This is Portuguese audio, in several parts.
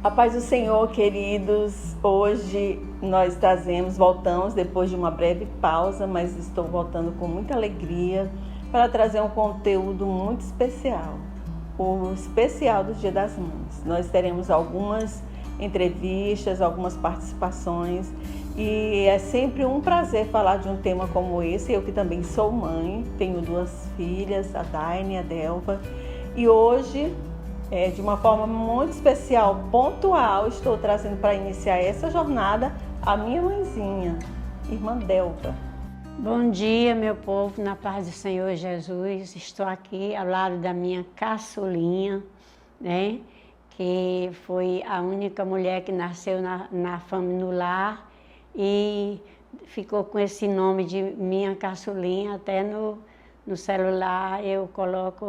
A paz do Senhor, queridos. Hoje nós voltamos depois de uma breve pausa, mas estou voltando com muita alegria para trazer um conteúdo muito especial, o especial do Dia das Mães. Nós teremos algumas entrevistas, algumas participações e é sempre um prazer falar de um tema como esse. Eu que também sou mãe, tenho 2 filhas, a Daine e a Delva, e hoje, de uma forma muito especial, pontual, estou trazendo para iniciar essa jornada a minha mãezinha, irmã Delva. Bom dia, meu povo, na paz do Senhor Jesus. Estou aqui ao lado da minha caçulinha, né? Que foi a única mulher que nasceu na família no lar e ficou com esse nome de minha caçulinha. Até no celular eu coloco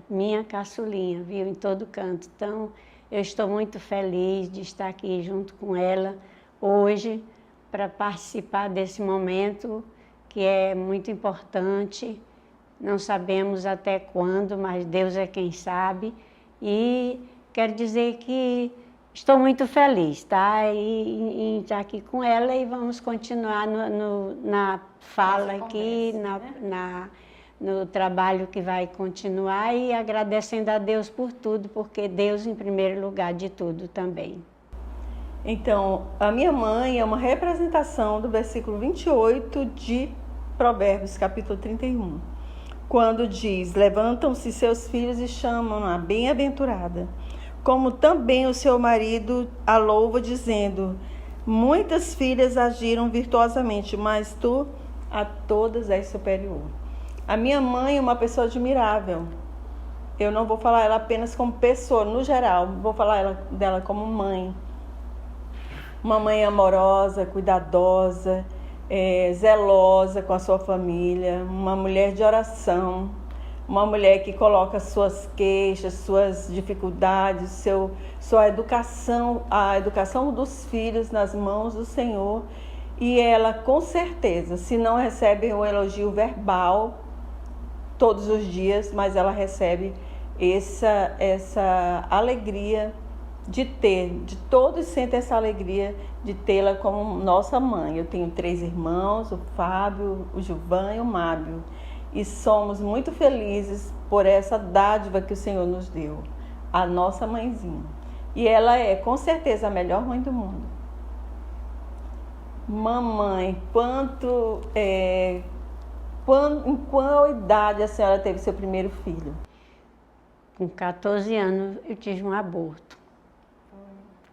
minha caçulinha, viu, em todo canto. Então eu estou muito feliz de estar aqui junto com ela hoje para participar desse momento que é muito importante. Não sabemos até quando, mas Deus é quem sabe. E quero dizer que estou muito feliz, tá? Em estar aqui com ela e vamos continuar na fala aqui, no trabalho que vai continuar e agradecendo a Deus por tudo, porque Deus em primeiro lugar de tudo também. Então, a minha mãe é uma representação do versículo 28 de Provérbios, capítulo 31, quando diz: levantam-se seus filhos e chamam-a bem-aventurada, como também o seu marido a louva, dizendo: muitas filhas agiram virtuosamente, mas tu a todas és superior. A minha mãe é uma pessoa admirável. Eu não vou falar ela apenas como pessoa, no geral, vou falar dela como mãe. Uma mãe amorosa, cuidadosa, zelosa com a sua família, uma mulher de oração, uma mulher que coloca suas queixas, suas dificuldades, sua educação, a educação dos filhos nas mãos do Senhor. E ela, com certeza, se não recebe o elogio verbal todos os dias, mas ela recebe essa alegria todos sentem essa alegria de tê-la como nossa mãe. Eu tenho 3 irmãos, o Fábio, o Gilvan e o Mábio, e somos muito felizes por essa dádiva que o Senhor nos deu, a nossa mãezinha. E ela é, com certeza, a melhor mãe do mundo. Mamãe, em qual idade a senhora teve seu primeiro filho? Com 14 anos eu tive um aborto.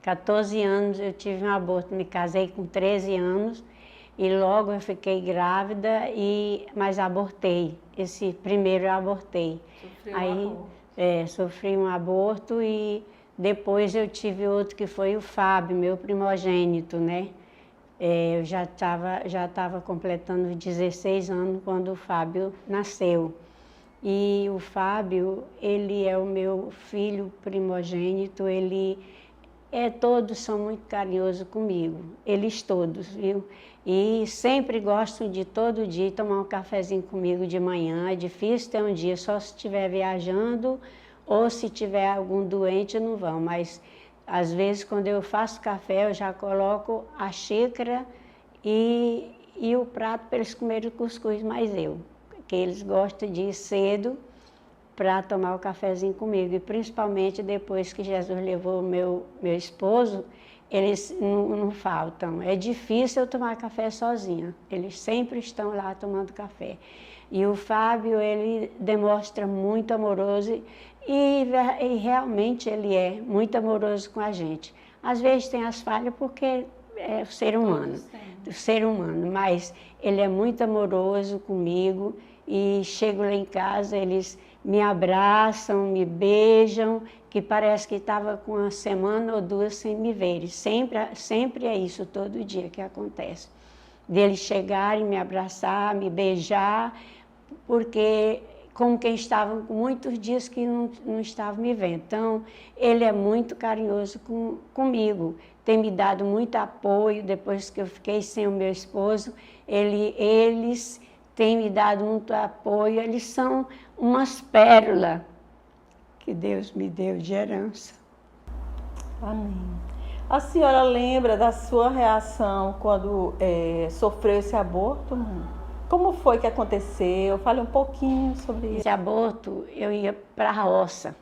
14 anos eu tive um aborto, me casei com 13 anos e logo eu fiquei grávida, mas abortei. Esse primeiro eu abortei. Sofri um aborto e depois eu tive outro que foi o Fábio, meu primogênito, né? Eu já estava completando 16 anos quando o Fábio nasceu. E o Fábio, ele é o meu filho primogênito, todos são muito carinhosos comigo, eles todos, viu? E sempre gostam de todo dia tomar um cafezinho comigo de manhã. É difícil ter um dia só se estiver viajando ou se tiver algum doente, não vão. Mas às vezes quando eu faço café eu já coloco a xícara e o prato para eles comerem o cuscuz, mas que eles gostam de ir cedo para tomar o cafezinho comigo. E principalmente depois que Jesus levou meu esposo, eles não faltam. É difícil eu tomar café sozinha. Eles sempre estão lá tomando café. E o Fábio, ele demonstra muito amoroso e realmente ele é muito amoroso com a gente. Às vezes tem as falhas porque é o ser humano, mas ele é muito amoroso comigo e chego lá em casa, eles me abraçam, me beijam, que parece que estava com 1 semana ou 2 sem me verem. Sempre é isso, todo dia que acontece. Deles chegarem, me abraçar, me beijar, porque como quem estavam com muitos dias que não estavam me vendo. Então, ele é muito carinhoso comigo, tem me dado muito apoio. Depois que eu fiquei sem o meu esposo, eles têm me dado muito apoio. Eles são umas pérolas que Deus me deu de herança. Amém. A senhora lembra da sua reação quando sofreu esse aborto, mãe? Como foi que aconteceu? Fale um pouquinho sobre isso. Esse aborto, eu ia para a roça,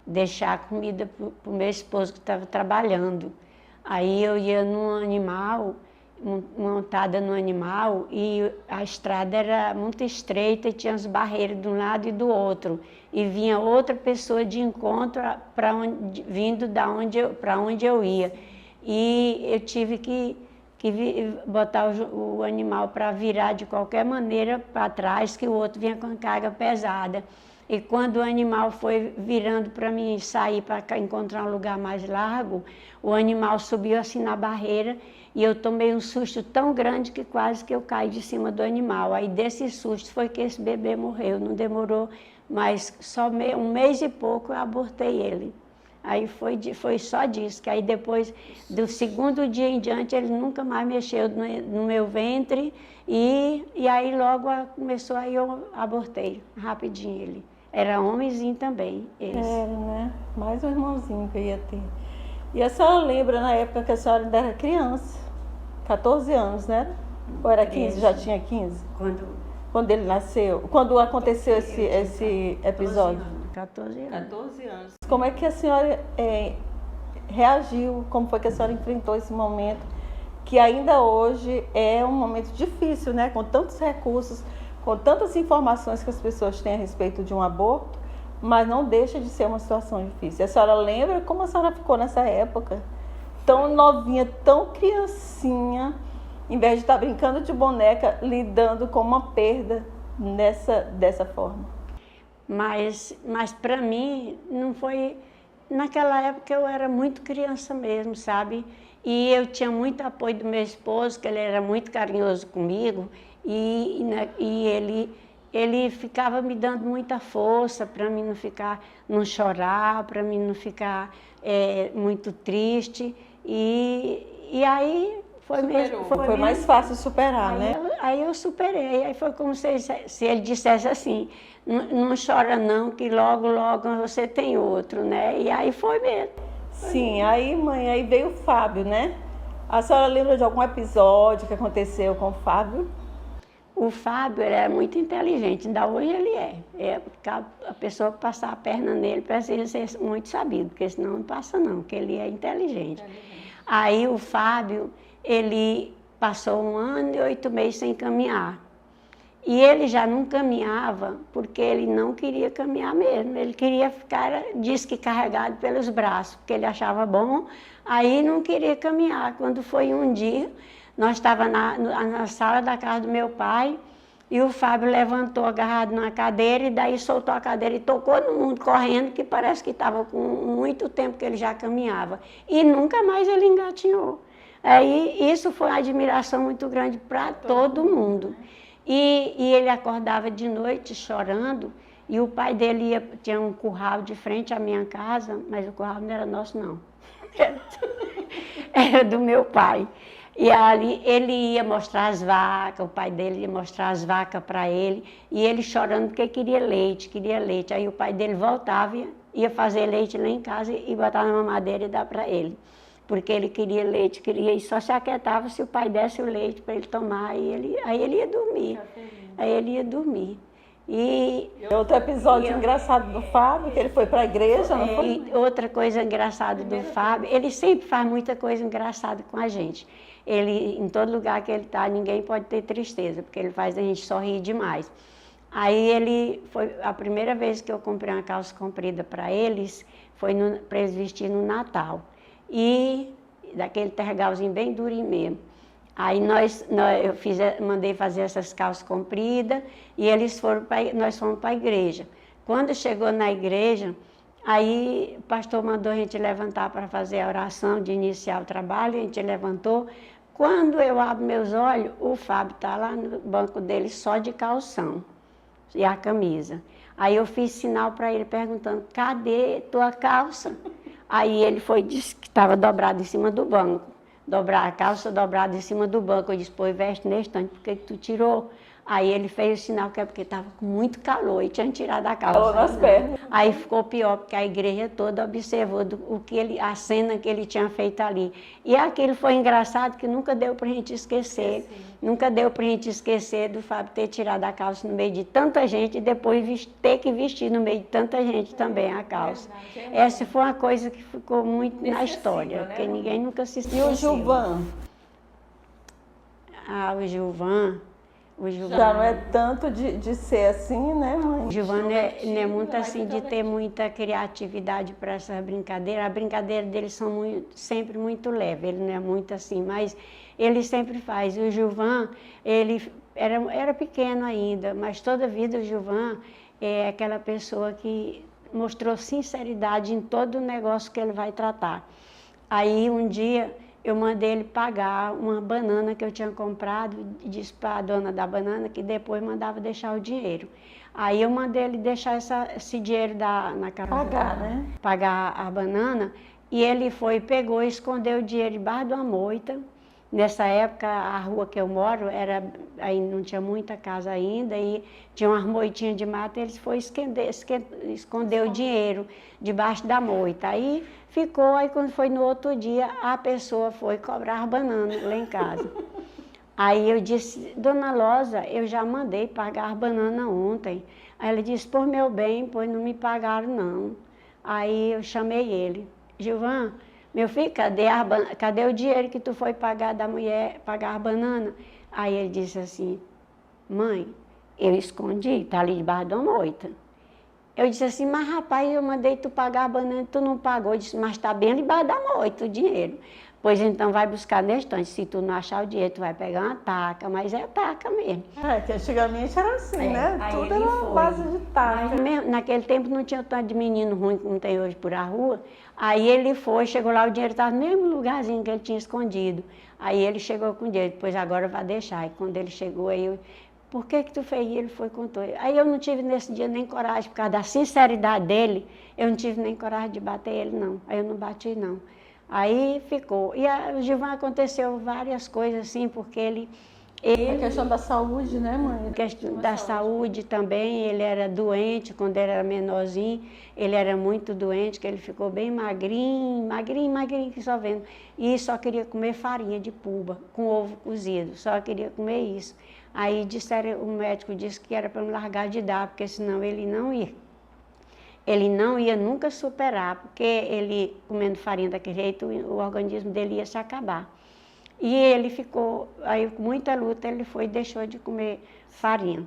deixar a comida para o meu esposo que estava trabalhando. Aí eu ia num animal, montada no animal, e a estrada era muito estreita e tinha as barreiras de um lado e do outro. E vinha outra pessoa de encontro vindo para onde eu ia. E eu tive que botar o animal para virar de qualquer maneira para trás, que o outro vinha com carga pesada. E quando o animal foi virando para mim sair para encontrar um lugar mais largo, o animal subiu assim na barreira e eu tomei um susto tão grande que quase que eu caí de cima do animal. Aí desse susto foi que esse bebê morreu. Não demorou, mas só um mês e pouco eu abortei ele. Aí foi só disso, que aí depois do segundo dia em diante ele nunca mais mexeu no meu ventre e aí logo começou, aí eu abortei rapidinho ele. Era homenzinho também, eles. Era, né? Mais um irmãozinho que eu ia ter. E a senhora lembra na época que a senhora ainda era criança? 14 anos, né? Ou era 15? Já tinha 15? Quando ele nasceu? Quando aconteceu esse episódio? 14 anos. 14 anos. Como é que a senhora reagiu? Como foi que a senhora enfrentou esse momento? Que ainda hoje é um momento difícil, né? Com tantos recursos, com tantas informações que as pessoas têm a respeito de um aborto, mas não deixa de ser uma situação difícil. A senhora lembra como a senhora ficou nessa época? Tão novinha, tão criancinha, em vez de estar brincando de boneca, lidando com uma perda dessa forma. Mas para mim não foi... Naquela época eu era muito criança mesmo, sabe? E eu tinha muito apoio do meu esposo, que ele era muito carinhoso comigo, e ele ficava me dando muita força para mim não chorar, para mim não ficar muito triste. E aí foi mais fácil superar, aí né? Aí eu superei, aí foi como se ele dissesse assim, não chora não, que logo, logo você tem outro, né? E aí foi mesmo. Sim, aí mãe, aí veio o Fábio, né? A senhora lembra de algum episódio que aconteceu com o Fábio? O Fábio era muito inteligente, ainda hoje ele é. A pessoa que passar a perna nele precisa ser muito sabido, porque senão não passa não, porque ele é inteligente. Aí o Fábio, ele passou 1 ano e 8 meses sem caminhar. E ele já não caminhava porque ele não queria caminhar mesmo. Ele queria ficar, diz que carregado pelos braços, porque ele achava bom, aí não queria caminhar. Quando foi um dia, nós estávamos na sala da casa do meu pai e o Fábio levantou agarrado na cadeira e daí soltou a cadeira e tocou no mundo correndo, que parece que estava com muito tempo que ele já caminhava. E nunca mais ele engatinhou. Aí isso foi uma admiração muito grande para todo mundo. E ele acordava de noite chorando e o pai dele tinha um curral de frente à minha casa, mas o curral não era nosso não, era do meu pai. E ali ele ia mostrar as vacas, o pai dele ia mostrar as vacas para ele, e ele chorando porque queria leite. Aí o pai dele voltava, ia fazer leite lá em casa e botar na mamadeira e dar para ele. Porque ele queria leite, e só se aquietava se o pai desse o leite para ele tomar, aí ele ia dormir. Aí ele ia dormir. E outro episódio engraçado do Fábio, que ele foi para a igreja, não foi? E outra coisa engraçada do Fábio, ele sempre faz muita coisa engraçada com a gente. Ele, em todo lugar que ele está, ninguém pode ter tristeza, porque ele faz a gente sorrir demais. Aí foi a primeira vez que eu comprei uma calça comprida para eles, foi para eles vestir no Natal. E daquele tergalzinho bem durinho mesmo. Aí eu mandei fazer essas calças compridas e nós fomos para a igreja. Quando chegou na igreja, aí o pastor mandou a gente levantar para fazer a oração de iniciar o trabalho, a gente levantou. Quando eu abro meus olhos, o Fábio está lá no banco dele só de calção e a camisa. Aí eu fiz sinal para ele perguntando, cadê tua calça? Aí ele disse que estava dobrado em cima do banco. A calça dobrada em cima do banco. Eu disse, pô, veste nesse tanto, por que tu tirou? Aí ele fez o sinal que é porque estava com muito calor e tinha tirado a calça. Calor nas pernas. Aí ficou pior, porque a igreja toda observou a cena que ele tinha feito ali. E aquilo foi engraçado que nunca deu para a gente esquecer. Nunca deu para a gente esquecer do Fábio ter tirado a calça no meio de tanta gente e depois ter que vestir no meio de tanta gente também a calça. Essa foi uma coisa que ficou muito na história, né? porque ninguém nunca se E esqueceu. o Gilvan? O Gilvan Já não é tanto de ser assim, né, mãe? O Gilvan não é muito assim de ter muita criatividade para essas brincadeiras. A brincadeira deles são sempre muito leve, ele não é muito assim, mas ele sempre faz. O Gilvan, ele era pequeno ainda, mas toda a vida o Gilvan é aquela pessoa que mostrou sinceridade em todo o negócio que ele vai tratar. Aí um dia eu mandei ele pagar uma banana que eu tinha comprado, disse para a dona da banana que depois mandava deixar o dinheiro. Aí eu mandei ele deixar esse dinheiro na casa. Pagar, né? Pagar a banana, e ele foi, pegou e escondeu o dinheiro debaixo de uma moita. Nessa época, a rua que eu moro, aí não tinha muita casa ainda, e tinha umas moitinhas de mata, eles foram esconder o dinheiro debaixo da moita. Aí ficou, aí quando foi no outro dia, a pessoa foi cobrar banana lá em casa. Aí eu disse, dona Loza, eu já mandei pagar banana ontem. Aí ela disse, por meu bem, pois não me pagaram não. Aí eu chamei ele, Gilvan, meu filho, cadê o dinheiro que tu foi pagar da mulher, pagar a banana? Aí ele disse assim, mãe, eu escondi, tá ali debaixo da moita. Eu disse assim, mas rapaz, eu mandei tu pagar a banana e tu não pagou. Eu disse, mas tá bem debaixo da moita o dinheiro. Pois então vai buscar na estante, se tu não achar o dinheiro, tu vai pegar uma taca, mas é taca mesmo. Que antigamente era assim, né? Aí Tudo ele era foi. base de taca. Naquele tempo não tinha tanto de menino ruim como tem hoje por a rua. Aí ele foi, chegou lá, o dinheiro estava no mesmo lugarzinho que ele tinha escondido. Aí ele chegou com o dinheiro, depois agora vai deixar. E quando ele chegou, aí eu, por que tu fez? E ele foi e contou. Aí eu não tive nesse dia nem coragem, por causa da sinceridade dele, eu não tive nem coragem de bater ele, não. Aí eu não bati, não. Aí ficou. E o Gilvan aconteceu várias coisas assim, porque ele A questão da saúde, né, mãe? A questão da saúde também, ele era doente quando ele era menorzinho, ele era muito doente, que ele ficou bem magrinho, que só vendo. E só queria comer farinha de puba, com ovo cozido, só queria comer isso. Aí o médico disse que era para me largar de dar, porque senão ele não ia. Ele não ia nunca superar, porque ele, comendo farinha daquele jeito, o organismo dele ia se acabar. E ele ficou, aí com muita luta, ele foi e deixou de comer farinha.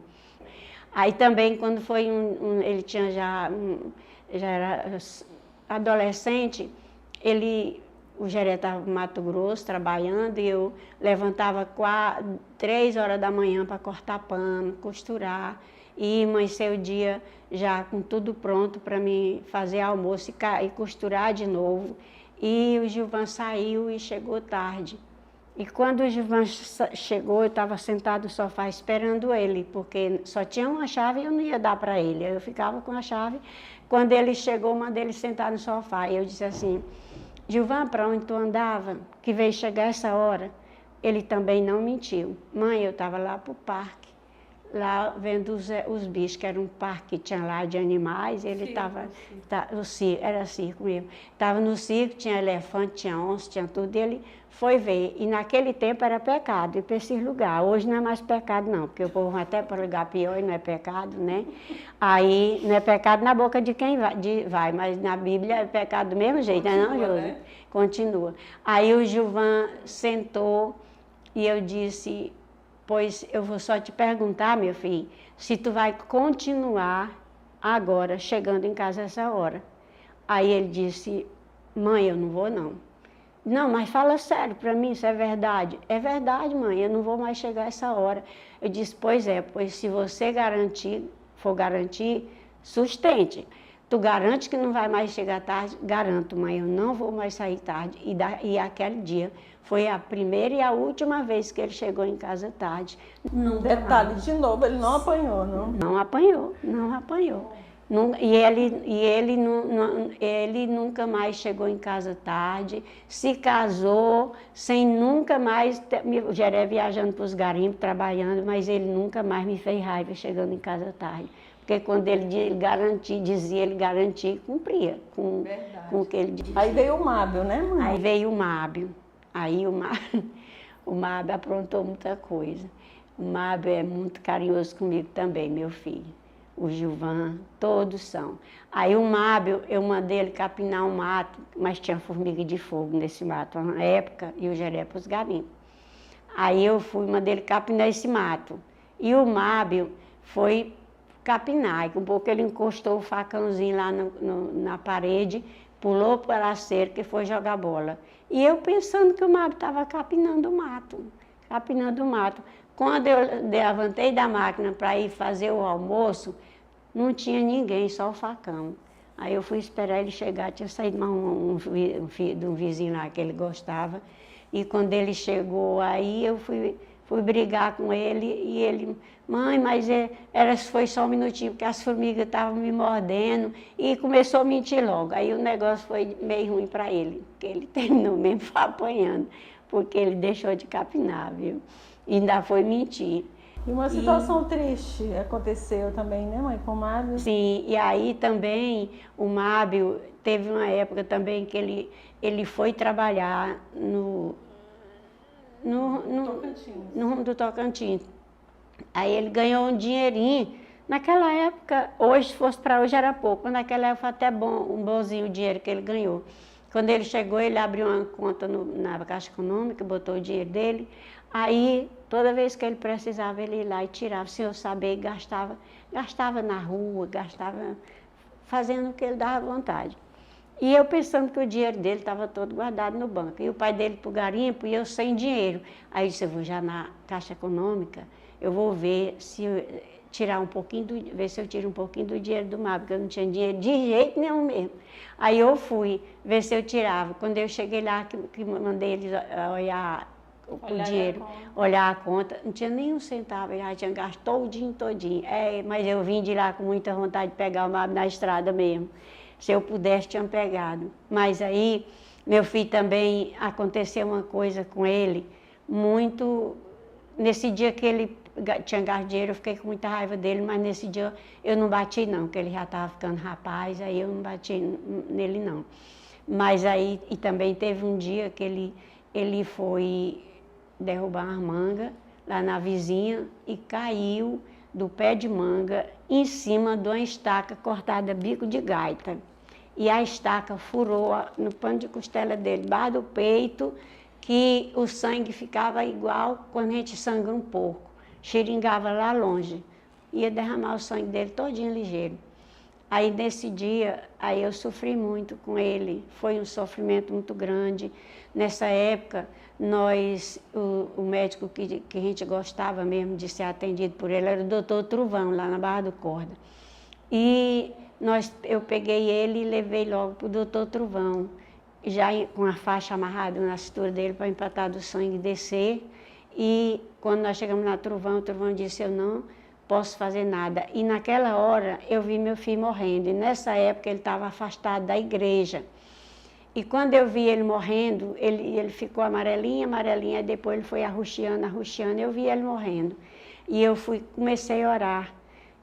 Aí também, quando foi ele tinha já era adolescente, o Geré estava no Mato Grosso trabalhando e eu levantava 3 horas da manhã para cortar pano, costurar. E amanheceu o dia já com tudo pronto para mim fazer almoço e costurar de novo. E o Gilvan saiu e chegou tarde. E quando o Gilvan chegou, eu estava sentado no sofá esperando ele, porque só tinha uma chave e eu não ia dar para ele. Eu ficava com a chave. Quando ele chegou, mandei ele sentar no sofá. E eu disse assim, Gilvan, para onde tu andava? Que veio chegar essa hora? Ele também não mentiu. Mãe, eu estava lá para o parque, lá vendo os bichos, que era um parque que tinha lá de animais. Ele estava, era circo mesmo. Estava no circo, tinha elefante, tinha onça, tinha tudo. E ele foi ver. E naquele tempo era pecado ir para esse lugar. Hoje não é mais pecado não, porque o povo vai até para o lugar pior e não é pecado, né? Aí não é pecado na boca de quem vai, mas na Bíblia é pecado do mesmo jeito, não, Josi? Né? Continua. Aí o Gilvan sentou e eu disse, pois eu vou só te perguntar, meu filho, se tu vai continuar agora chegando em casa essa hora. Aí ele disse, mãe, eu não vou não. Não, mas fala sério para mim, isso é verdade. É verdade, mãe, eu não vou mais chegar essa hora. Eu disse, pois se você for garantir, sustente. Tu garante que não vai mais chegar tarde? Garanto, mãe, eu não vou mais sair tarde. E aquele dia foi a primeira e a última vez que ele chegou em casa tarde. Detalhe, de novo, ele não apanhou, não? Não apanhou, não apanhou. Ele nunca mais chegou em casa tarde, se casou sem nunca mais, já era viajando para os garimpos, trabalhando, mas ele nunca mais me fez raiva chegando em casa tarde. Porque quando ele dizia, ele garantia e cumpria com o que ele dizia. Aí veio o Mábio, né, mãe? Aí veio o Mábio. Aí o Mábio aprontou muita coisa. O Mábio é muito carinhoso comigo também, meu filho. O Gilvan, todos são. Aí o Mábio, eu mandei ele capinar um mato, mas tinha formiga de fogo nesse mato na época, e o Jeré para os garimpos. Aí eu mandei ele capinar esse mato. E o Mábio foi capinar, e com pouco ele encostou o facãozinho lá na parede, pulou pela cerca e foi jogar bola. E eu pensando que o Mábio estava capinando o mato. Quando eu levantei da máquina para ir fazer o almoço, não tinha ninguém, só o facão. Aí eu fui esperar ele chegar, tinha saído de um vizinho lá que ele gostava. E quando ele chegou aí, eu fui brigar com ele e ele, mãe, mas foi só um minutinho, porque as formigas estavam me mordendo, e começou a mentir logo. Aí o negócio foi meio ruim para ele, porque ele terminou mesmo apanhando, porque ele deixou de capinar, viu? E ainda foi mentir. E uma situação triste aconteceu também, né, mãe, com o Mábio? Sim, e aí também o Mábio teve uma época também que ele foi trabalhar no rumo do Tocantins. Aí ele ganhou um dinheirinho. Naquela época, hoje, se fosse para hoje, era pouco. Mas naquela época foi até um bonzinho o dinheiro que ele ganhou. Quando ele chegou, ele abriu uma conta na Caixa Econômica, botou o dinheiro dele. Aí, toda vez que ele precisava, ele ia lá e tirava, sem eu saber, gastava na rua, gastava fazendo o que ele dava vontade. E eu pensando que o dinheiro dele estava todo guardado no banco. E o pai dele para o garimpo e eu sem dinheiro. Aí eu disse, eu vou já na Caixa Econômica, eu vou ver se eu ver se eu tiro um pouquinho do dinheiro do Mábio, porque eu não tinha dinheiro de jeito nenhum mesmo. Aí eu fui ver se eu tirava. Quando eu cheguei lá, que mandei eles olhar o dinheiro, olhar a conta, não tinha nem um centavo, ele já tinha gastou o dia todinho. Mas eu vim de lá com muita vontade de pegar o Mábio na estrada mesmo. Se eu pudesse, tinha pegado. Mas aí, meu filho também, aconteceu uma coisa com ele, muito... Nesse dia que ele tinha gasto dinheiro, eu fiquei com muita raiva dele, mas nesse dia eu não bati não, porque ele já estava ficando rapaz, aí eu não bati nele não. Mas aí, e também teve um dia que ele foi derrubar uma manga lá na vizinha e caiu do pé de manga em cima de uma estaca cortada bico de gaita. E a estaca furou no pano de costela dele, debaixo do peito, que o sangue ficava igual quando a gente sangra um porco. Xeringava lá longe, ia derramar o sangue dele todinho ligeiro. Aí nesse dia, aí eu sofri muito com ele, foi um sofrimento muito grande. Nessa época, o médico que a gente gostava mesmo de ser atendido por ele era o doutor Truvão, lá na Barra do Corda. E eu peguei ele e levei logo para o doutor Truvão, já com a faixa amarrada na cintura dele para empatar do sangue descer. E quando nós chegamos na Truvão, o Truvão disse, eu não posso fazer nada. E naquela hora eu vi meu filho morrendo, e nessa época ele estava afastado da igreja. E quando eu vi ele morrendo, ele ficou amarelinho, e depois ele foi arruxiando, eu vi ele morrendo. E eu comecei a orar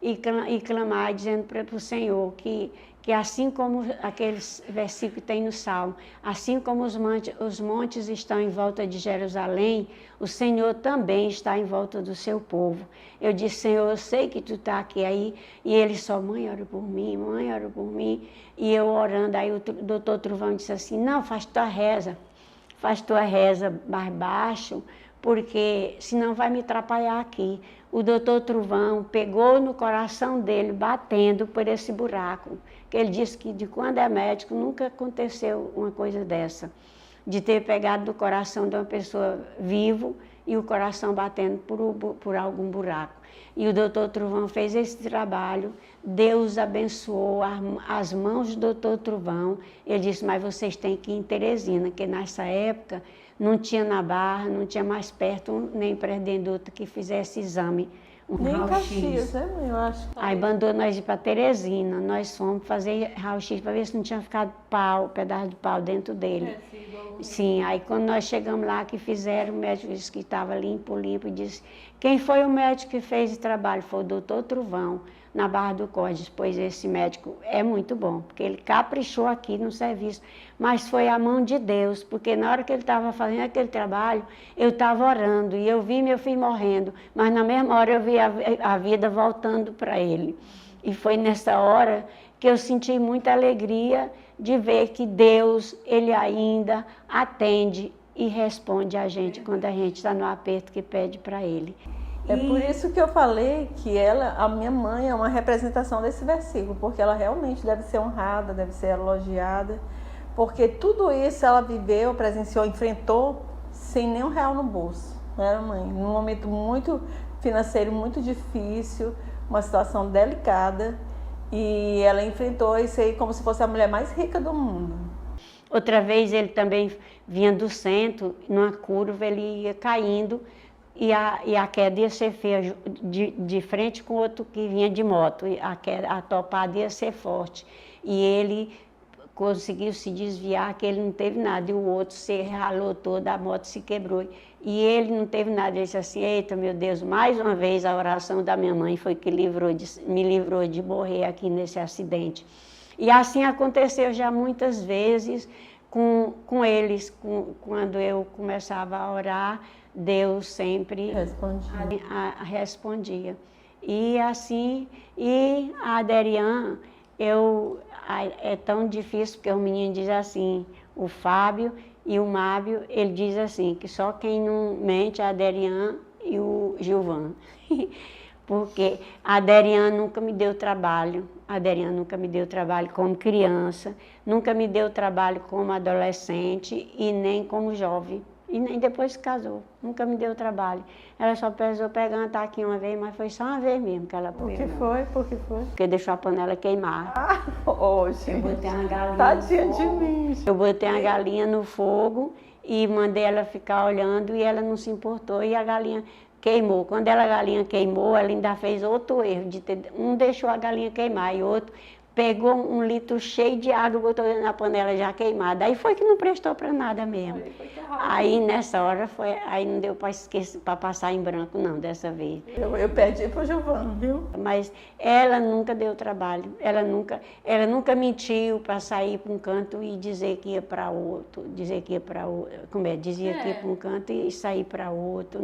e clamar, dizendo para o Senhor que assim como aqueles versículos que tem no Salmo, assim como os montes estão em volta de Jerusalém, o Senhor também está em volta do seu povo. Eu disse, Senhor, eu sei que tu está aqui aí. E ele só, mãe, ora por mim, mãe, ora por mim. E eu orando, aí o doutor Truvão disse assim, não, faz tua reza mais baixo, porque senão vai me atrapalhar aqui. O doutor Truvão pegou no coração dele, batendo por esse buraco, que ele disse que de quando é médico nunca aconteceu uma coisa dessa, de ter pegado do coração de uma pessoa vivo e o coração batendo por algum buraco. E o doutor Truvão fez esse trabalho, Deus abençoou as mãos do doutor Truvão. Ele disse, mas vocês têm que ir em Teresina, que nessa época não tinha na Barra, não tinha mais perto nem pré-denduta que fizesse exame Nem em raio-x. Caxias, né, mãe? Eu acho. Aí mandou nós ir para Teresina. Nós fomos fazer raio-x para ver se não tinha ficado pau, pedaço de pau dentro dele. Sim, aí quando nós chegamos lá que fizeram, o médico disse que estava limpo, e disse, quem foi o médico que fez esse trabalho? Foi o doutor Truvão, na Barra do Cordes, pois esse médico é muito bom, porque ele caprichou aqui no serviço, mas foi a mão de Deus, porque na hora que ele estava fazendo aquele trabalho, eu estava orando, e eu vi meu filho morrendo, mas na mesma hora eu vi a vida voltando para ele. E foi nessa hora que eu senti muita alegria de ver que Deus, Ele ainda atende e responde a gente quando a gente está no aperto que pede para Ele. É por isso que eu falei que a minha mãe é uma representação desse versículo, porque ela realmente deve ser honrada, deve ser elogiada, porque tudo isso ela viveu, presenciou, enfrentou sem nenhum real no bolso, né, mãe? Num momento muito financeiro, muito difícil, uma situação delicada, e ela enfrentou isso aí como se fosse a mulher mais rica do mundo. Outra vez ele também vinha do centro, numa curva ele ia caindo, e a queda ia ser feia, de frente com o outro que vinha de moto, a topada ia ser forte. E ele conseguiu se desviar, que ele não teve nada, e o outro se ralou todo, a moto se quebrou. E ele não teve nada, ele disse assim, eita, meu Deus, mais uma vez a oração da minha mãe foi que me livrou de morrer aqui nesse acidente. E assim aconteceu já muitas vezes com eles, quando eu começava a orar, Deus sempre respondia. E assim, e a Aderian, é tão difícil, porque o menino diz assim, o Fábio e o Mábio, ele diz assim, que só quem não mente é a Aderian e o Gilvan. Porque a Aderian nunca me deu trabalho, como criança, nunca me deu trabalho como adolescente e nem como jovem. E nem depois que casou, nunca me deu trabalho. Ela só precisou pegar uma taquinha uma vez, mas foi só uma vez mesmo que ela pegou. Por que foi? Por que foi? Porque deixou a panela queimar. Eu botei uma galinha tadinha no fogo. De mim. Eu botei a galinha no fogo e mandei ela ficar olhando e ela não se importou e a galinha queimou. Quando a galinha queimou, ela ainda fez outro erro. Um deixou a galinha queimar e outro pegou um litro cheio de água e botou na panela já queimada. Aí foi que não prestou para nada mesmo. Aí nessa hora aí não deu para passar em branco não, dessa vez. Eu pedi pro Giovanni, viu? Mas ela nunca deu trabalho. Ela nunca mentiu para sair para um canto e dizer que ia para outro, dizia que ia para um canto e sair para outro.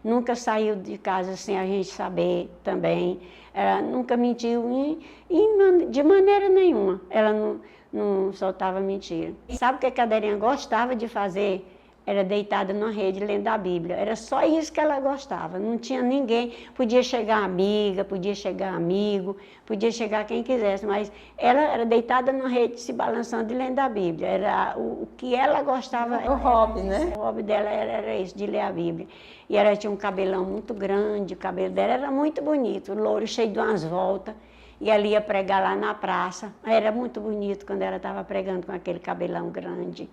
Nunca saiu de casa sem a gente saber também. Ela nunca mentiu de maneira nenhuma. Ela não soltava mentira. Sabe o que a Aderian gostava de fazer? Era deitada numa rede lendo a Bíblia. Era só isso que ela gostava. Não tinha ninguém. Podia chegar amiga, podia chegar amigo, podia chegar quem quisesse, mas ela era deitada numa rede se balançando e lendo a Bíblia. Era o que ela gostava. O hobby, né? O hobby dela era isso, de ler a Bíblia. E ela tinha um cabelão muito grande, o cabelo dela era muito bonito, louro, cheio de umas voltas. E ela ia pregar lá na praça. Era muito bonito quando ela estava pregando com aquele cabelão grande.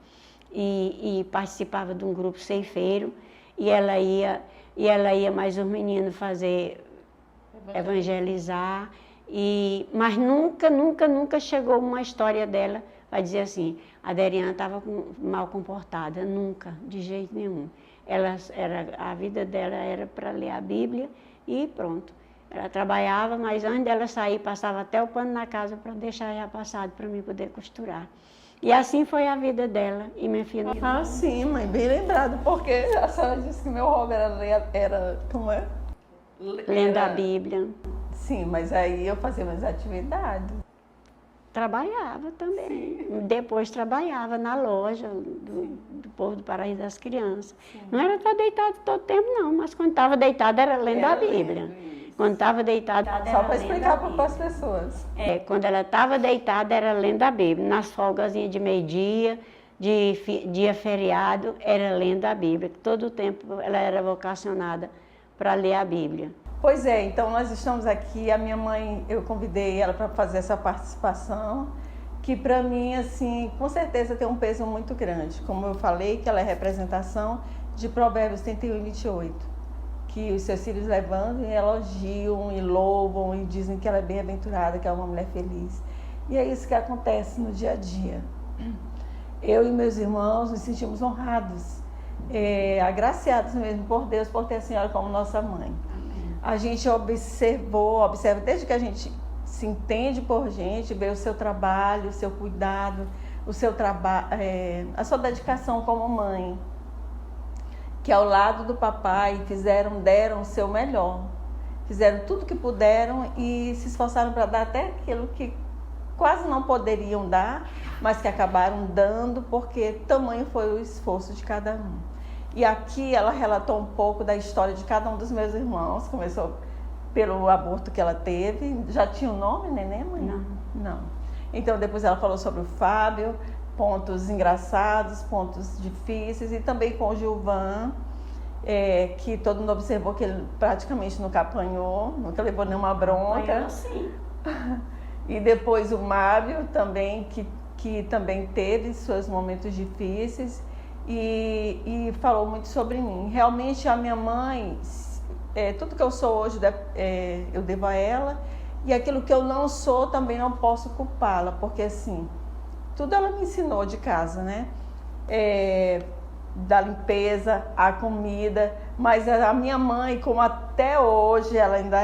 E participava de um grupo ceifeiro. E ela ia mais os meninos evangelizar. Mas nunca chegou uma história dela para dizer assim, a Aderian estava mal comportada. Nunca, de jeito nenhum. A vida dela era para ler a Bíblia e pronto. Ela trabalhava, mas antes dela sair, passava até o pano na casa para deixar já passado para mim poder costurar. E assim foi a vida dela. E minha filha... Ah, sim, mãe, bem lembrado, porque a senhora disse que meu hobby era como é? Lendo a Bíblia. Sim, mas aí eu fazia minhas atividades. Trabalhava também. Sim. Depois trabalhava na loja do Povo do Paraíso das Crianças. Sim. Não era estar deitado todo tempo, não, mas quando estava deitada era lendo a Bíblia. Quando estava deitada... Só para explicar para as pessoas. Quando ela estava deitada era lendo a Bíblia. Nas folgazinhas de meio-dia, dia feriado, era lendo a Bíblia. Todo o tempo ela era vocacionada para ler a Bíblia. Pois é, então nós estamos aqui, a minha mãe, eu convidei ela para fazer essa participação, que para mim, assim, com certeza tem um peso muito grande. Como eu falei, que ela é representação de Provérbios 31 e 28, que os seus filhos levantam e elogiam e louvam e dizem que ela é bem-aventurada, que é uma mulher feliz. E é isso que acontece no dia a dia. Eu e meus irmãos nos sentimos honrados, agraciados mesmo por Deus, por ter a senhora como nossa mãe. Amém. A gente observa, desde que a gente se entende por gente, vê o seu trabalho, o seu cuidado, a sua dedicação como mãe, que ao lado do papai deram o seu melhor, fizeram tudo que puderam e se esforçaram para dar até aquilo que quase não poderiam dar, mas que acabaram dando, porque tamanho foi o esforço de cada um. E aqui ela relatou um pouco da história de cada um dos meus irmãos. Começou pelo aborto que ela teve. Já tinha um nome, neném, mãe? Não. Então depois ela falou sobre o Fábio, pontos engraçados, pontos difíceis, e também com o Gilvan, que todo mundo observou que ele praticamente nunca apanhou, nunca levou nenhuma bronca. Apanhou, sim. E depois o Mário também, que também teve seus momentos difíceis e falou muito sobre mim. Realmente a minha mãe, tudo que eu sou hoje eu devo a ela, e aquilo que eu não sou também não posso culpá-la, porque assim, tudo ela me ensinou de casa, né? Da limpeza, a comida, mas a minha mãe, como até hoje ela ainda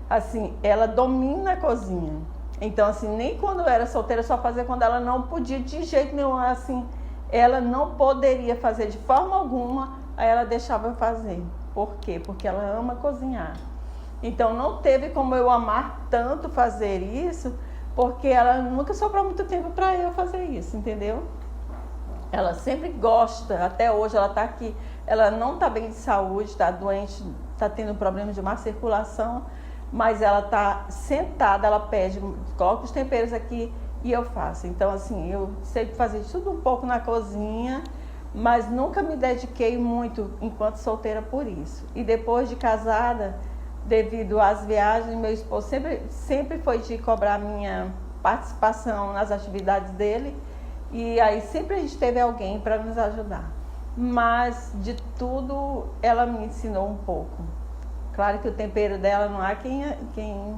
assim, ela domina a cozinha. Então, assim, nem quando eu era solteira, só fazia quando ela não podia, de jeito nenhum, assim, ela não poderia fazer de forma alguma, aí ela deixava eu fazer. Por quê? Porque ela ama cozinhar. Então, não teve como eu amar tanto fazer isso, porque ela nunca sobrou muito tempo para eu fazer isso, entendeu? Ela sempre gosta, até hoje ela está aqui, ela não está bem de saúde, está doente, está tendo problema de má circulação, mas ela está sentada, ela pede, coloca os temperos aqui e eu faço. Então, assim, eu sei fazer tudo um pouco na cozinha, mas nunca me dediquei muito enquanto solteira por isso. E depois de casada, devido às viagens, meu esposo sempre foi de cobrar minha participação nas atividades dele, e aí sempre a gente teve alguém para nos ajudar. Mas de tudo ela me ensinou um pouco. Claro que o tempero dela não há quem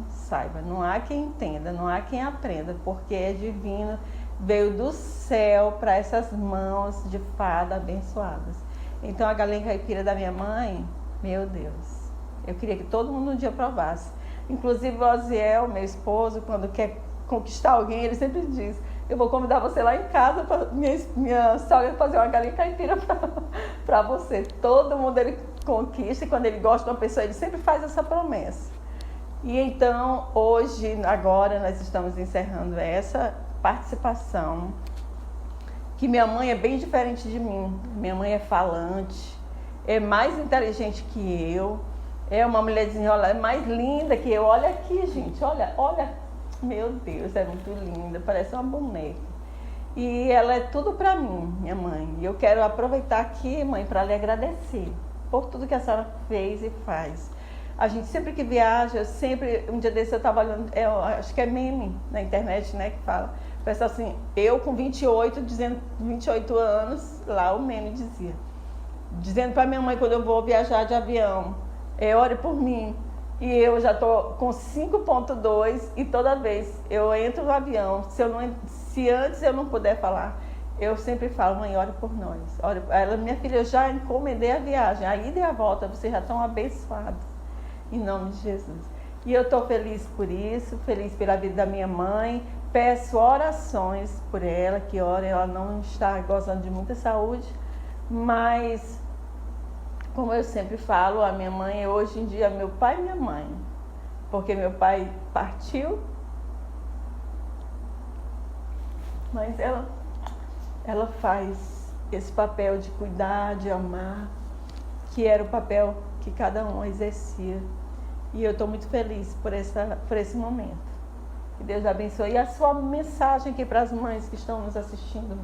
saiba, não há quem entenda, não há quem aprenda, porque é divino, veio do céu para essas mãos de fada abençoadas. Então a galinha caipira da minha mãe, meu Deus, eu queria que todo mundo um dia provasse. Inclusive o Osiel, meu esposo, quando quer conquistar alguém, ele sempre diz: eu vou convidar você lá em casa para minha sogra fazer uma galinha caipira para você. Todo mundo ele conquista, e quando ele gosta de uma pessoa, ele sempre faz essa promessa. E então, hoje, agora, nós estamos encerrando essa participação, que minha mãe é bem diferente de mim. Minha mãe é falante, é mais inteligente que eu, é uma mulher desenrolada, é mais linda que eu. Olha aqui, gente, olha, meu Deus, é muito linda, parece uma boneca. E ela é tudo para mim, minha mãe. E eu quero aproveitar aqui, mãe, para lhe agradecer por tudo que a senhora fez e faz. A gente sempre que viaja, um dia desse eu estava olhando, acho que é meme na internet, né, que fala, pessoal assim, eu com 28, dizendo 28 anos, lá o meme dizendo para minha mãe quando eu vou viajar de avião, ore por mim. E eu já estou com 5.2 e toda vez eu entro no avião, se antes eu não puder falar, eu sempre falo: mãe, ore por nós. Ela, minha filha, eu já encomendei a viagem, a ida e a volta, vocês já estão abençoados, em nome de Jesus. E eu estou feliz por isso, feliz pela vida da minha mãe, peço orações por ela, que ela não está gozando de muita saúde, mas, como eu sempre falo, a minha mãe hoje em dia é meu pai e minha mãe, porque meu pai partiu, mas ela faz esse papel de cuidar, de amar, que era o papel que cada um exercia. E eu estou muito feliz por esse momento. Que Deus abençoe. E a sua mensagem aqui para as mães que estão nos assistindo?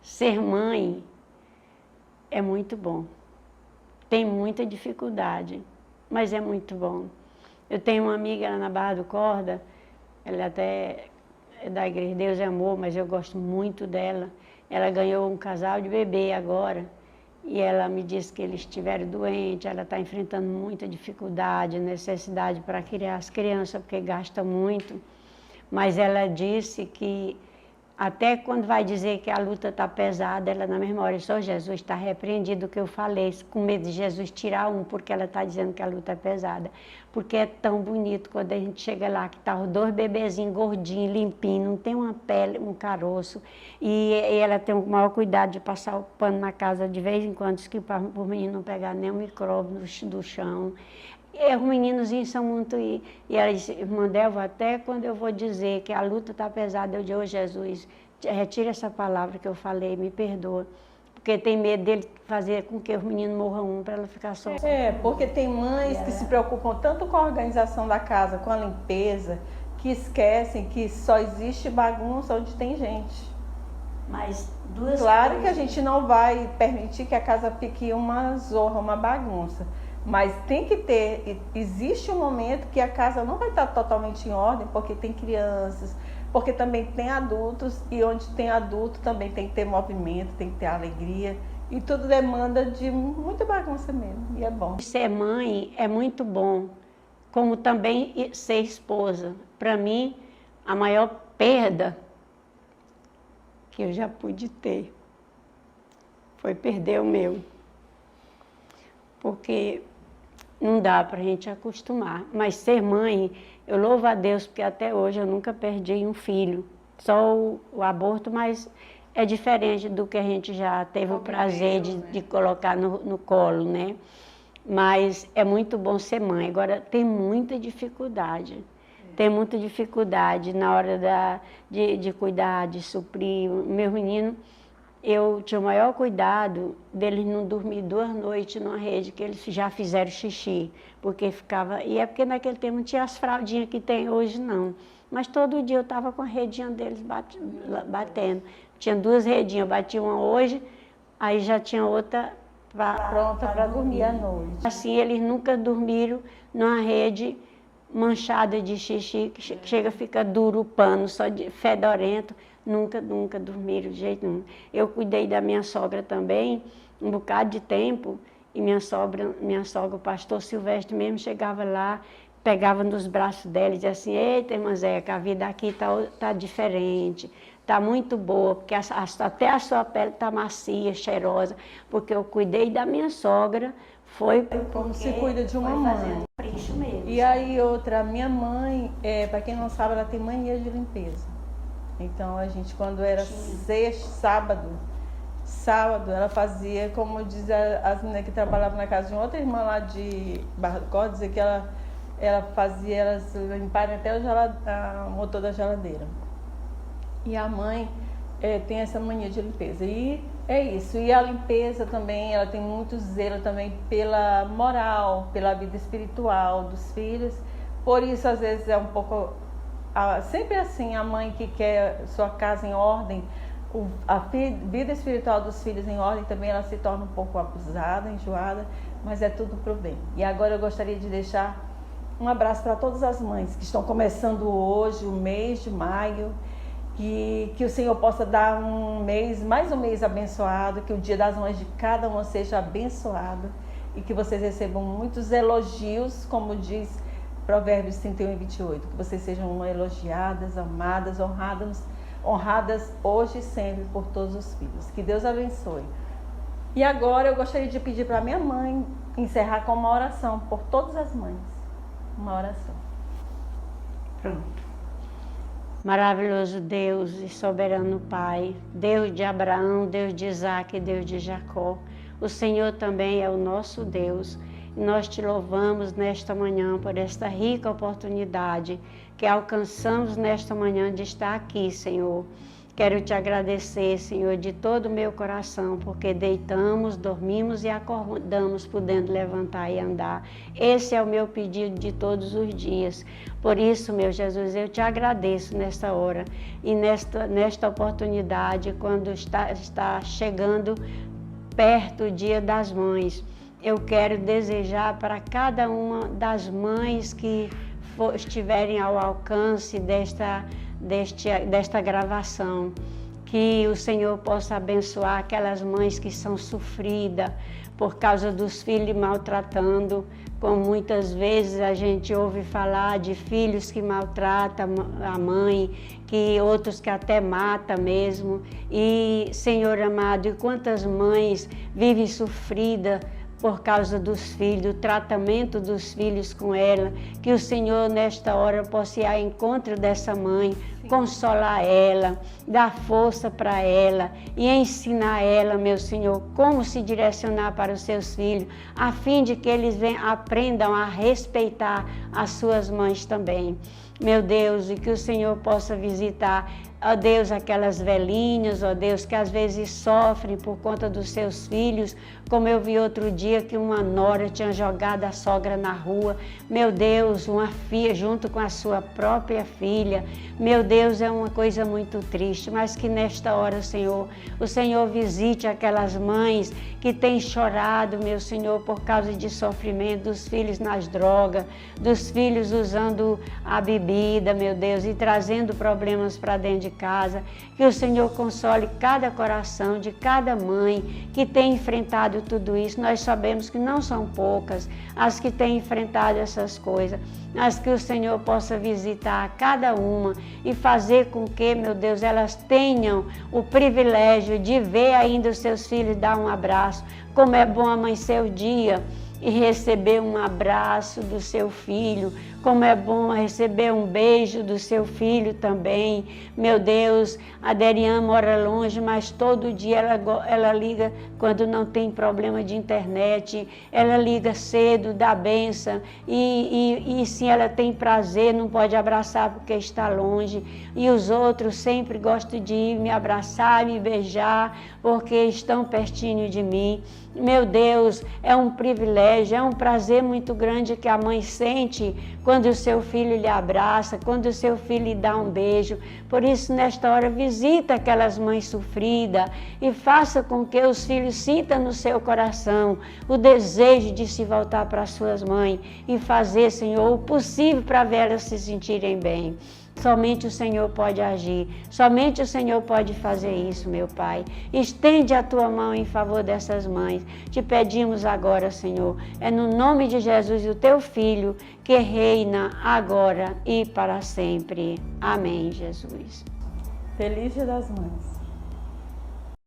Ser mãe é muito bom. Tem muita dificuldade, mas é muito bom. Eu tenho uma amiga lá na Barra do Corda, ela até é da Igreja Deus é Amor, mas eu gosto muito dela. Ela ganhou um casal de bebê agora e ela me disse que eles estiveram doentes, ela está enfrentando muita dificuldade, necessidade para criar as crianças, porque gasta muito. Mas ela disse que até quando vai dizer que a luta está pesada, ela na mesma hora, só Jesus está repreendido o que eu falei, com medo de Jesus tirar porque ela está dizendo que a luta é pesada. Porque é tão bonito quando a gente chega lá, que tá os 2 bebezinhos gordinhos, limpinhos, não tem uma pele, um caroço. E ela tem o maior cuidado de passar o pano na casa de vez em quando, para o menino não pegar nenhum micróbio do chão. Os meninozinhos são muito... E ela disse, irmã Delva, até quando eu vou dizer que a luta está pesada, eu digo, ô Jesus, retira essa palavra que eu falei, me perdoa. Porque tem medo dele fazer com que os meninos morram para ela ficar só. Porque tem mães que se preocupam tanto com a organização da casa, com a limpeza, que esquecem que só existe bagunça onde tem gente. Mas claro que a gente não vai permitir que a casa fique uma zorra, uma bagunça. Mas tem que ter, existe um momento que a casa não vai estar totalmente em ordem, porque tem crianças, porque também tem adultos, e onde tem adulto também tem que ter movimento, tem que ter alegria, e tudo demanda de muita bagunça mesmo, e é bom. Ser mãe é muito bom, como também ser esposa. Para mim, a maior perda que eu já pude ter foi perder o meu, porque não dá para a gente acostumar, mas ser mãe, eu louvo a Deus, porque até hoje eu nunca perdi um filho, só o aborto, mas é diferente do que a gente já teve o prazer de colocar no colo, né? Mas é muito bom ser mãe. Agora, tem muita dificuldade, na hora de cuidar, de suprir. Meu menino, eu tinha o maior cuidado deles não dormir 2 noites numa rede, que eles já fizeram xixi, porque ficava... E é porque naquele tempo não tinha as fraldinhas que tem hoje, não. Mas todo dia eu estava com a redinha deles batendo. Tinha 2 redinhas, eu bati uma hoje, aí já tinha outra pronta para dormir à noite. Assim, eles nunca dormiram numa rede manchada de xixi, que chega a ficar duro o pano, só de fedorento. Nunca dormiram de jeito nenhum. Eu cuidei da minha sogra também, um bocado de tempo, e minha sogra, o pastor Silvestre mesmo, chegava lá, pegava nos braços dela e dizia assim, eita, irmã Zeca, a vida aqui tá diferente, tá muito boa, porque até a sua pele tá macia, cheirosa, porque eu cuidei da minha sogra, foi como se cuida de uma mãe. Mesmo. E aí outra, minha mãe, para quem não sabe, ela tem mania de limpeza. Então a gente, quando era sábado, ela fazia, como diz as meninas que trabalhavam na casa de outra irmã lá de Barra do Corte, dizer que ela fazia elas limparem até o motor da geladeira. E a mãe tem essa mania de limpeza. E é isso. E a limpeza também, ela tem muito zelo também pela moral, pela vida espiritual dos filhos. Por isso, às vezes, é um pouco... sempre assim, a mãe que quer sua casa em ordem, a vida espiritual dos filhos em ordem também, ela se torna um pouco abusada, enjoada, mas é tudo pro bem. E agora eu gostaria de deixar um abraço para todas as mães que estão começando hoje, o mês de maio, que o Senhor possa dar mais um mês abençoado, que o dia das mães de cada uma seja abençoado e que vocês recebam muitos elogios, como diz Provérbios 31 e 28, que vocês sejam elogiadas, amadas, honradas hoje e sempre por todos os filhos. Que Deus abençoe. E agora eu gostaria de pedir para minha mãe encerrar com uma oração por todas as mães. Uma oração. Pronto. Maravilhoso Deus e soberano Pai, Deus de Abraão, Deus de Isaac, Deus de Jacó, o Senhor também é o nosso Deus. E nós te louvamos nesta manhã por esta rica oportunidade que alcançamos nesta manhã de estar aqui, Senhor. Quero te agradecer, Senhor, de todo o meu coração, porque deitamos, dormimos e acordamos, podendo levantar e andar. Esse é o meu pedido de todos os dias. Por isso, meu Jesus, eu te agradeço nesta hora e nesta oportunidade, quando está chegando perto o Dia das Mães. Eu quero desejar para cada uma das mães que estiverem ao alcance desta gravação, que o Senhor possa abençoar aquelas mães que são sofridas por causa dos filhos maltratando, como muitas vezes a gente ouve falar de filhos que maltratam a mãe, que outros que até matam mesmo. E, Senhor amado, e quantas mães vivem sofridas por causa dos filhos, do tratamento dos filhos com ela, que o Senhor nesta hora possa ir ao encontro dessa mãe, consolar ela, dar força para ela e ensinar ela, meu Senhor, como se direcionar para os seus filhos, a fim de que eles aprendam a respeitar as suas mães também. Meu Deus, e que o Senhor possa visitar, ó Deus, aquelas velhinhas, ó Deus, que às vezes sofrem por conta dos seus filhos, como eu vi outro dia que uma nora tinha jogado a sogra na rua. Meu Deus, uma filha junto com a sua própria filha. Meu Deus, é uma coisa muito triste, mas que nesta hora, Senhor, o Senhor visite aquelas mães que têm chorado, meu Senhor, por causa de sofrimento dos filhos nas drogas, dos filhos usando a bebida, meu Deus, e trazendo problemas para dentro de casa. Que o Senhor console cada coração de cada mãe que tem enfrentado tudo isso. Nós sabemos que não são poucas as que têm enfrentado essas coisas, mas que o Senhor possa visitar cada uma e fazer com que, meu Deus, elas tenham o privilégio de ver ainda os seus filhos dar um abraço. Como é bom amanhecer o dia e receber um abraço do seu filho, como é bom receber um beijo do seu filho também. Meu Deus, a Derian mora longe, mas todo dia ela liga quando não tem problema de internet, ela liga cedo, dá bênção, e se ela tem prazer, não pode abraçar porque está longe, e os outros sempre gostam de ir me abraçar, me beijar, porque estão pertinho de mim. Meu Deus, é um privilégio, é um prazer muito grande que a mãe sente quando o seu filho lhe abraça, quando o seu filho lhe dá um beijo. Por isso, nesta hora, visita aquelas mães sofridas e faça com que os filhos sintam no seu coração o desejo de se voltar para suas mães e fazer, Senhor, o possível para ver elas se sentirem bem. Somente o Senhor pode agir, somente o Senhor pode fazer isso, meu Pai. Estende a tua mão em favor dessas mães. Te pedimos agora, Senhor, é no nome de Jesus, o teu Filho, que reina agora e para sempre. Amém, Jesus. Feliz Dia das Mães.